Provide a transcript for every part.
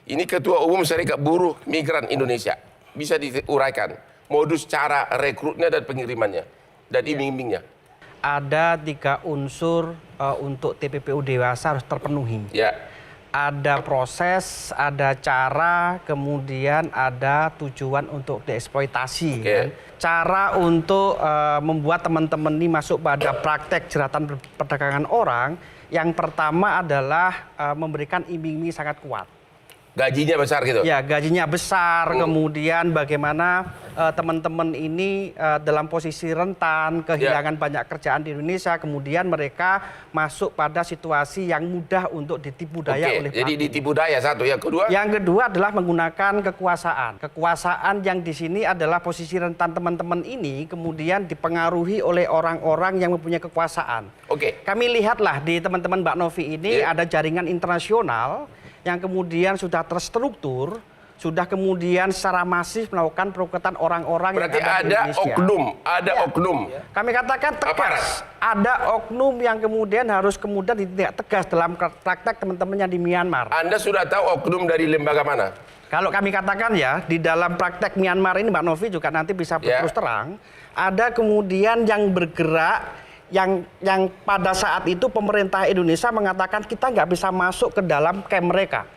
Ini Ketua Umum Serikat Buruh Migran Indonesia. Bisa diuraikan modus cara rekrutnya dan pengirimannya dan iming-imingnya. Ada 3 unsur untuk TPPU dewasa harus terpenuhi. Ya. Ada proses, ada cara, kemudian ada tujuan untuk dieksploitasi. Okay. Kan? Cara untuk membuat teman-teman ini masuk pada praktek jeratan perdagangan orang, yang pertama adalah memberikan iming-iming sangat kuat. Gajinya besar gitu? Ya, gajinya besar, kemudian bagaimana teman-teman ini dalam posisi rentan, kehilangan banyak kerjaan di Indonesia, kemudian mereka masuk pada situasi yang mudah untuk ditipu daya oleh pelaku. Jadi ditipu daya satu, yang kedua? Yang kedua adalah menggunakan kekuasaan. Kekuasaan yang di sini adalah posisi rentan teman-teman ini, kemudian dipengaruhi oleh orang-orang yang mempunyai kekuasaan. Kami lihatlah di teman-teman Mbak Novi ini ada jaringan internasional yang kemudian sudah terstruktur, sudah kemudian secara masif melakukan perekrutan orang-orang yang ada di Indonesia. Ada oknum. Kami katakan tegas, ada oknum yang kemudian harus ditindak tegas dalam praktek teman-teman yang di Myanmar. Anda sudah tahu oknum dari lembaga mana? Kalau kami katakan ya, di dalam praktek Myanmar ini Mbak Novi juga nanti bisa terus terang, ada kemudian yang bergerak, yang pada saat itu pemerintah Indonesia mengatakan kita nggak bisa masuk ke dalam camp mereka.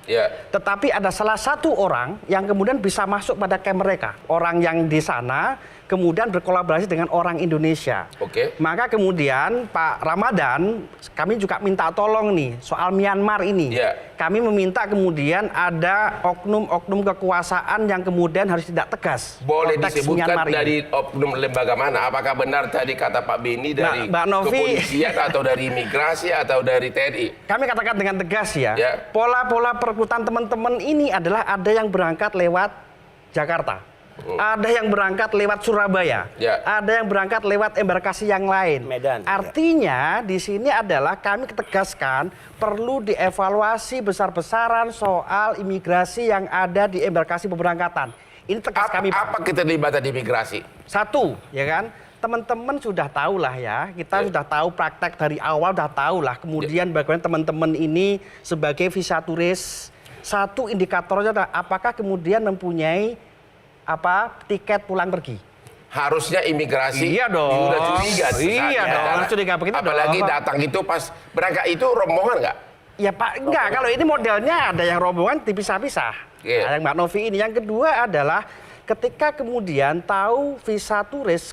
Tetapi ada salah satu orang yang kemudian bisa masuk pada camp mereka. Orang yang di sana kemudian berkolaborasi dengan orang Indonesia. Maka kemudian Pak Ramadan, kami juga minta tolong nih soal Myanmar ini. Kami meminta kemudian ada oknum-oknum kekuasaan yang kemudian harus tidak tegas. Boleh disebutkan dari oknum lembaga mana? Apakah benar tadi kata Pak Beni dari kepolisian atau dari imigrasi atau dari TNI? Kami katakan dengan tegas ya, pola-pola perekrutan teman-teman ini adalah ada yang berangkat lewat Jakarta. Ada yang berangkat lewat Surabaya, ada yang berangkat lewat embarkasi yang lain. Medan. Artinya di sini adalah kami tegaskan perlu dievaluasi besar-besaran soal imigrasi yang ada di embarkasi pemberangkatan. Ini tegas kami. Apa keterlibatan imigrasi? Satu, ya kan? Teman-teman sudah tahu lah ya, kita sudah tahu praktek dari awal, sudah tahu lah. Kemudian bagaimana teman-teman ini sebagai visa turis, satu indikatornya adalah apakah kemudian mempunyai tiket pulang pergi. Harusnya imigrasi dong. Udah curiga. Dong, curiga begitu. Apalagi datang itu pas berangkat itu rombongan nggak? Ya Pak, enggak. Kalau ini modelnya ada yang rombongan dipisah-pisah. Ada yang Mbak Novi ini. Yang kedua adalah ketika kemudian tahu visa turis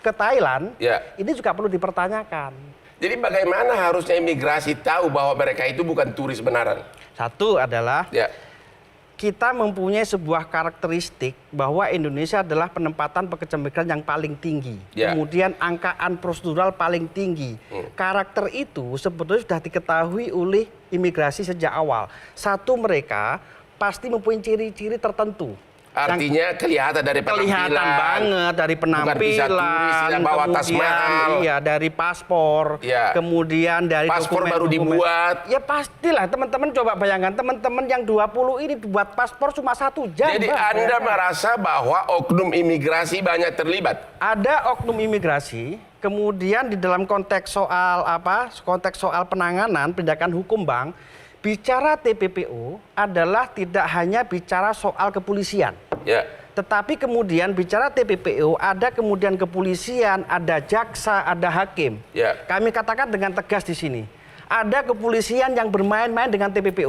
ke Thailand, ini juga perlu dipertanyakan. Jadi bagaimana harusnya imigrasi tahu bahwa mereka itu bukan turis benaran? Satu adalah kita mempunyai sebuah karakteristik bahwa Indonesia adalah penempatan pekerja migran yang paling tinggi. Kemudian angkaan prosedural paling tinggi. Karakter itu sebetulnya sudah diketahui oleh imigrasi sejak awal. Satu, mereka pasti mempunyai ciri-ciri tertentu. Artinya kelihatan dari penampilan. Kelihatan banget dari penampilan, bawa tas mahal. Dari paspor, kemudian dari paspor baru dibuat. Ya pastilah, teman-teman coba bayangkan, teman-teman yang 20 ini buat paspor cuma 1 jam. Jadi Anda merasa bahwa oknum imigrasi banyak terlibat? Ada oknum imigrasi, kemudian di dalam konteks soal konteks soal penanganan tindakan hukum Bang, bicara TPPU adalah tidak hanya bicara soal kepolisian. Tetapi kemudian bicara TPPU ada kemudian kepolisian, ada jaksa, ada hakim. Kami katakan dengan tegas di sini. Ada kepolisian yang bermain-main dengan TPPU.